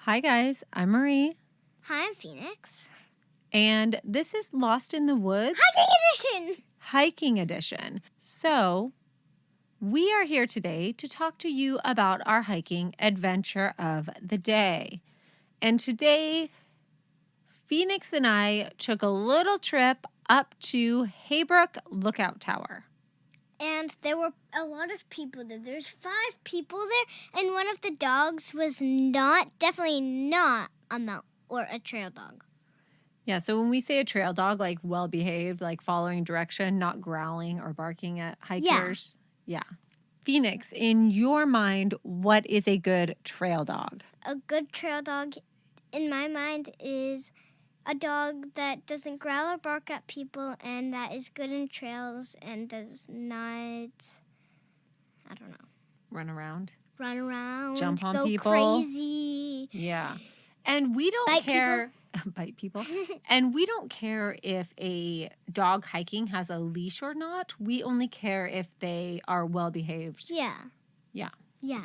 Hi guys, I'm Marie, Hi, I'm Phoenix. and this is Lost in the Woods Hiking edition! hiking edition. So, we are here today to talk to you about our hiking adventure of the day. And today, Phoenix and I took a little trip up to Haybrook Lookout Tower. And there were a lot of people there. There's 5 people there, and one of the dogs was definitely not a mount or a trail dog. Yeah, so when we say a trail dog, like well behaved, like following direction, not growling or barking at hikers. Yeah. Phoenix, in your mind, what is a good trail dog? A good trail dog, in my mind, is a dog that doesn't growl or bark at people and that is good in trails and does not, I don't know, Run around? run around, Jump on go people? crazy. Yeah. And we don't care. Bite people. And we don't care if a dog hiking has a leash or not. We only care if they are well behaved. Yeah. Yeah. Yeah.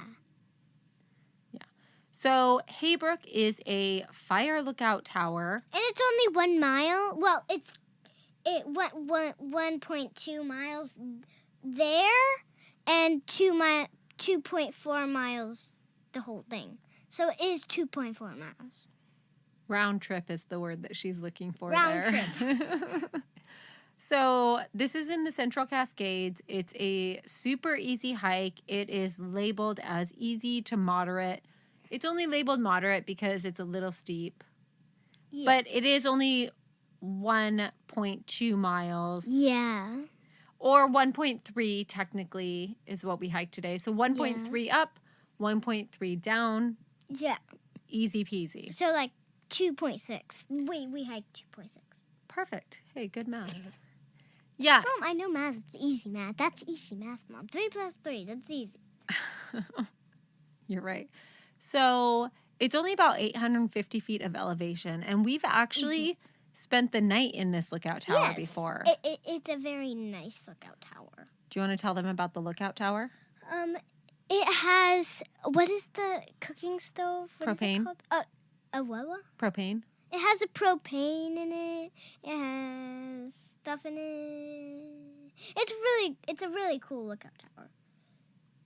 So Haybrook is a fire lookout tower. And it's only 1 mile. Well, it went 1.2 miles there and 2.4 miles the whole thing. So it is 2.4 miles. Round trip is the word that she's looking for Round there. So this is in the Central Cascades. It's a super easy hike. It is labeled as easy to moderate. It's only labeled moderate because it's a little steep. Yeah. But it is only 1.2 miles. Yeah. Or 1.3 technically is what we hiked today. So 1.3 up, 1.3 down. Yeah. Easy peasy. So like 2.6. Wait, we hiked 2.6. Perfect. Hey, good math. Yeah. Mom, I know math. It's easy math. That's easy math, Mom. 3 plus 3. That's easy. You're right. So it's only about 850 feet of elevation, and we've actually spent the night in this lookout tower before. It's a very nice lookout tower. Do you want to tell them about the lookout tower? It has, what is the cooking stove? What Propane. Is it called? A what? Propane. It has a propane in it. It has stuff in it. It's a really cool lookout tower.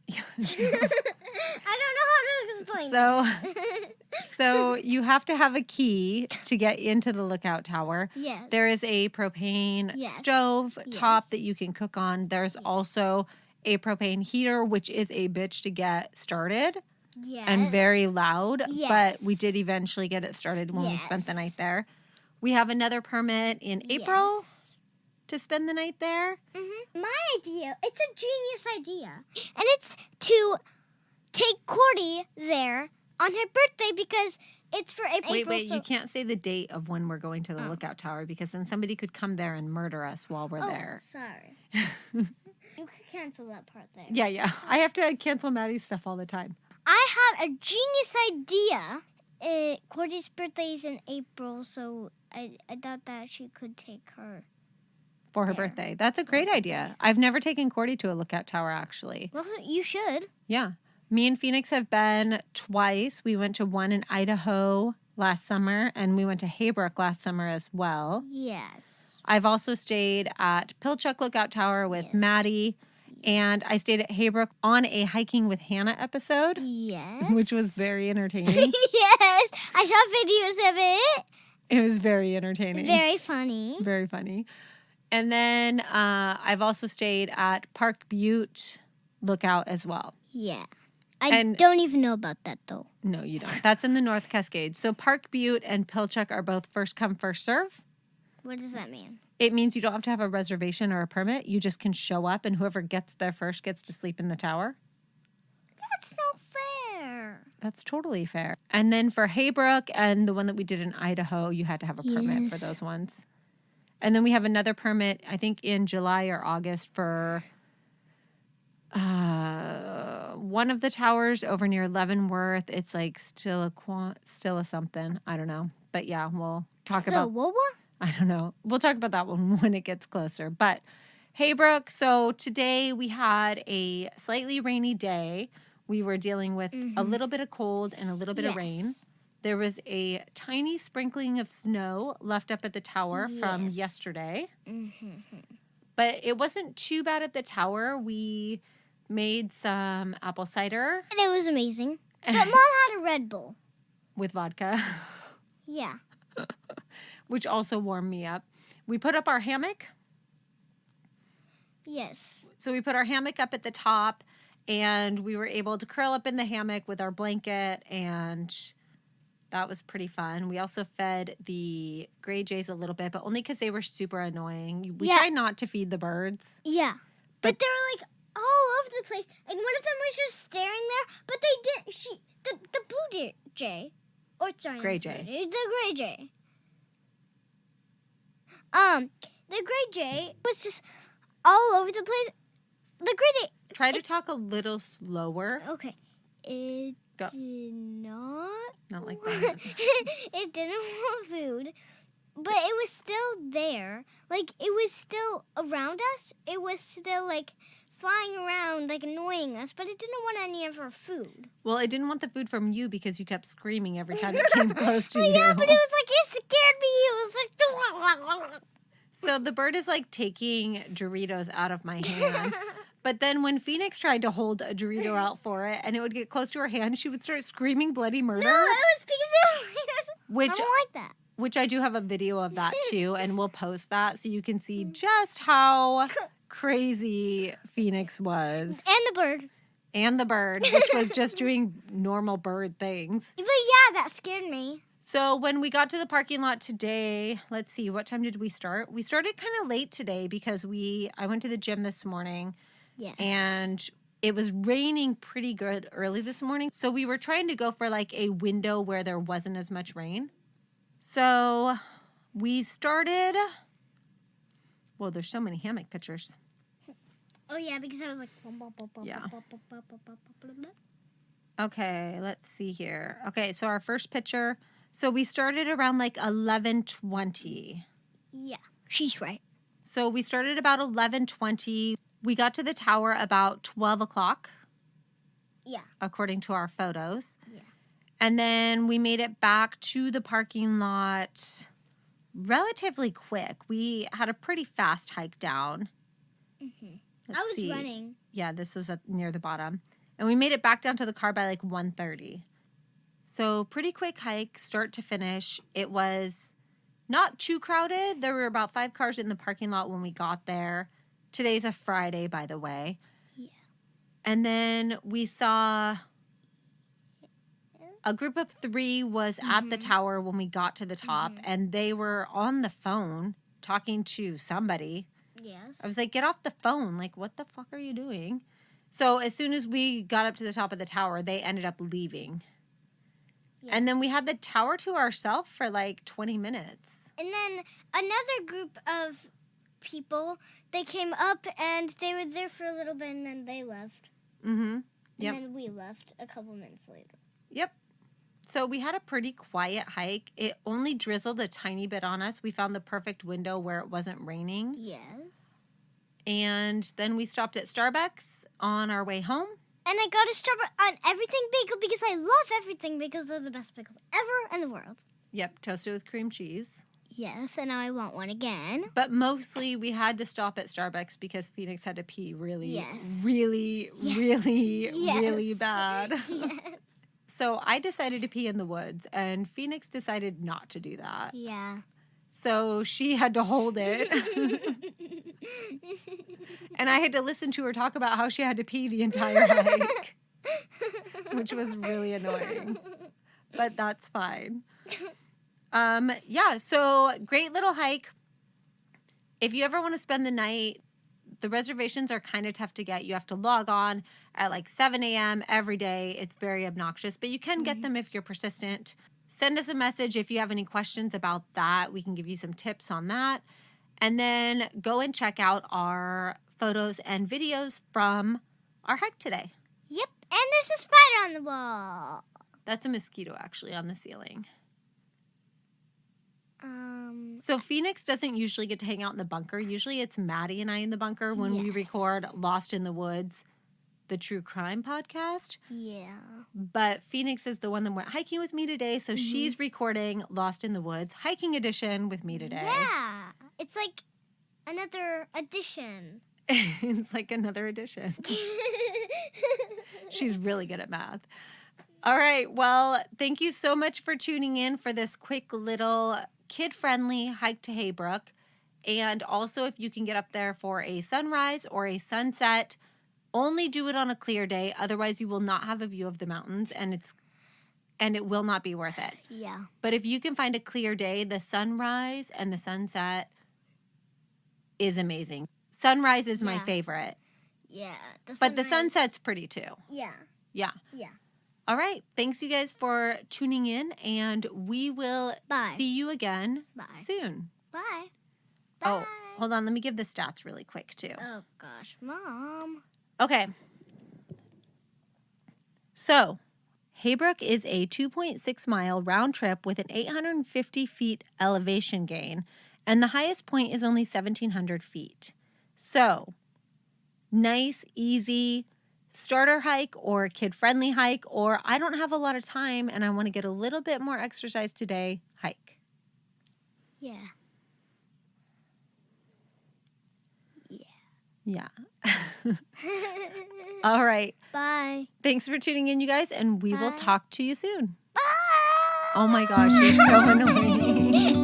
I don't know how to explain it. So you have to have a key to get into the lookout tower. Yes. There is a propane stove top that you can cook on. There's also a propane heater, which is a bitch to get started. Yes. And very loud. Yes. But we did eventually get it started when we spent the night there. We have another permit in April to spend the night there. My idea, it's a genius idea. And it's to take Cordy there on her birthday because it's for April. Wait, you can't say the date of when we're going to the lookout tower because then somebody could come there and murder us while we're there. Sorry. You could cancel that part there. Yeah. I have to cancel Maddie's stuff all the time. I had a genius idea. Cordy's birthday is in April, so I thought that she could take her. For her birthday. That's a great idea. I've never taken Cordy to a lookout tower, actually. Well, you should. Yeah. Me and Phoenix have been twice. We went to one in Idaho last summer, and we went to Haybrook last summer as well. Yes. I've also stayed at Pilchuck Lookout Tower with Maddie, and I stayed at Haybrook on a Hiking with Hannah episode. Yes. Which was very entertaining. Yes. I saw videos of it. It was very entertaining. Very funny. Very funny. And then I've also stayed at Park Butte Lookout as well. Yeah. I don't even know about that, though. No, you don't. That's in the North Cascades. So Park Butte and Pilchuck are both first come, first serve. What does that mean? It means you don't have to have a reservation or a permit. You just can show up, and whoever gets there first gets to sleep in the tower. That's not fair. That's totally fair. And then for Haybrook and the one that we did in Idaho, you had to have a permit for those ones. And then we have another permit, I think in July or August for one of the towers over near Leavenworth. It's like still a something. I don't know. But yeah, we'll talk about. I don't know. We'll talk about that one when it gets closer. But Haybrook, so today we had a slightly rainy day. We were dealing with a little bit of cold and a little bit of rain. There was a tiny sprinkling of snow left up at the tower from Yes. yesterday. Mm-hmm. But it wasn't too bad at the tower. We made some apple cider. And it was amazing. But Mom had a Red Bull. With vodka. Yeah. Which also warmed me up. We put up our hammock. Yes. So we put our hammock up at the top, and we were able to curl up in the hammock with our blanket, and that was pretty fun. We also fed the gray jays a little bit, but only because they were super annoying. We tried not to feed the birds. Yeah. But they were like all over the place, and one of them was just staring there. But they didn't. The blue jay, or sorry, Gray jay. The gray jay. The gray jay was just all over the place. The gray jay. Try to talk a little slower. Okay. It Go. did not. Not like that. It didn't want food, but it was still there. Like, it was still around us. It was still, like, flying around, like, annoying us, but it didn't want any of our food. Well, it didn't want the food from you because you kept screaming every time it came close to you. Yeah, but it was like, it scared me. It was like... So the bird is like taking Doritos out of my hand. But then when Phoenix tried to hold a Dorito out for it and it would get close to her hand, she would start screaming bloody murder. No, it was because I don't like that. Which I do have a video of that too, and we'll post that so you can see just how crazy Phoenix was. And the bird. Which was just doing normal bird things. But yeah, that scared me. So when we got to the parking lot today, let's see, what time did we start? We started kind of late today because I went to the gym this morning. Yes. And it was raining pretty good early this morning. So we were trying to go for like a window where there wasn't as much rain. So we started, well, there's so many hammock pictures. Oh, yeah, because I was like... Yeah. Okay, let's see here. Okay, so our first picture. So we started around like 11:20. Yeah, she's right. So we started about 11:20. We got to the tower about 12 o'clock. Yeah. According to our photos. Yeah. And then we made it back to the parking lot relatively quick. We had a pretty fast hike down. Mm-hmm. Let's I was see. running. Yeah, this was near the bottom. And we made it back down to the car by like 1:30. So pretty quick hike, start to finish. It was not too crowded. There were about 5 cars in the parking lot when we got there. Today's a Friday, by the way. Yeah. And then we saw a group of 3 was at the tower when we got to the top, and they were on the phone talking to somebody. Yes. I was like, get off the phone. Like, what the fuck are you doing? So as soon as we got up to the top of the tower, they ended up leaving. Yeah. And then we had the tower to ourselves for like 20 minutes. And then another group of people, they came up and they were there for a little bit and then they left. Mm-hmm. Yep. And then we left a couple minutes later. Yep. So we had a pretty quiet hike. It only drizzled a tiny bit on us. We found the perfect window where it wasn't raining. Yes. And then we stopped at Starbucks on our way home. And I got a Starbucks on everything bagel because I love everything bagels. They're the best bagels ever in the world. Yep, toasted with cream cheese. Yes, and now I want one again. But mostly we had to stop at Starbucks because Phoenix had to pee really bad. Yes. So I decided to pee in the woods, and Phoenix decided not to do that. Yeah. So she had to hold it. And I had to listen to her talk about how she had to pee the entire hike, which was really annoying. But that's fine. Yeah, so great little hike. If you ever want to spend the night, the reservations are kind of tough to get. You have to log on at like 7 a.m. every day. It's very obnoxious, but you can get them if you're persistent. Send us a message if you have any questions about that. We can give you some tips on that. And then go and check out our photos and videos from our hike today. Yep, and there's a spider on the wall. That's a mosquito actually on the ceiling. So Phoenix doesn't usually get to hang out in the bunker. Usually it's Maddie and I in the bunker when we record Lost in the Woods. the true crime podcast. Yeah. But Phoenix is the one that went hiking with me today, so she's recording Lost in the Woods hiking edition with me today. Yeah. It's like another edition. It's like another edition. She's really good at math. All right. Well, thank you so much for tuning in for this quick little kid-friendly hike to Haybrook. And also, if you can get up there for a sunrise or a sunset, only do it on a clear day. Otherwise, you will not have a view of the mountains, and it will not be worth it. Yeah. But if you can find a clear day, the sunrise and the sunset is amazing. Sunrise is my favorite. Yeah. But the sunset's pretty too. Yeah. Yeah. Yeah. All right. Thanks, you guys, for tuning in, and we will see you again soon. Bye. Oh, hold on. Let me give the stats really quick, too. Oh, gosh. Mom. Okay. So, Haybrook is a 2.6-mile round trip with an 850 feet elevation gain, and the highest point is only 1,700 feet. So, nice, easy starter hike or kid-friendly hike, or I don't have a lot of time and I want to get a little bit more exercise today, hike. Yeah. Yeah. All right. Bye. Thanks for tuning in, you guys, and we will Bye. talk to you soon. Bye. Oh my gosh, you're so annoying.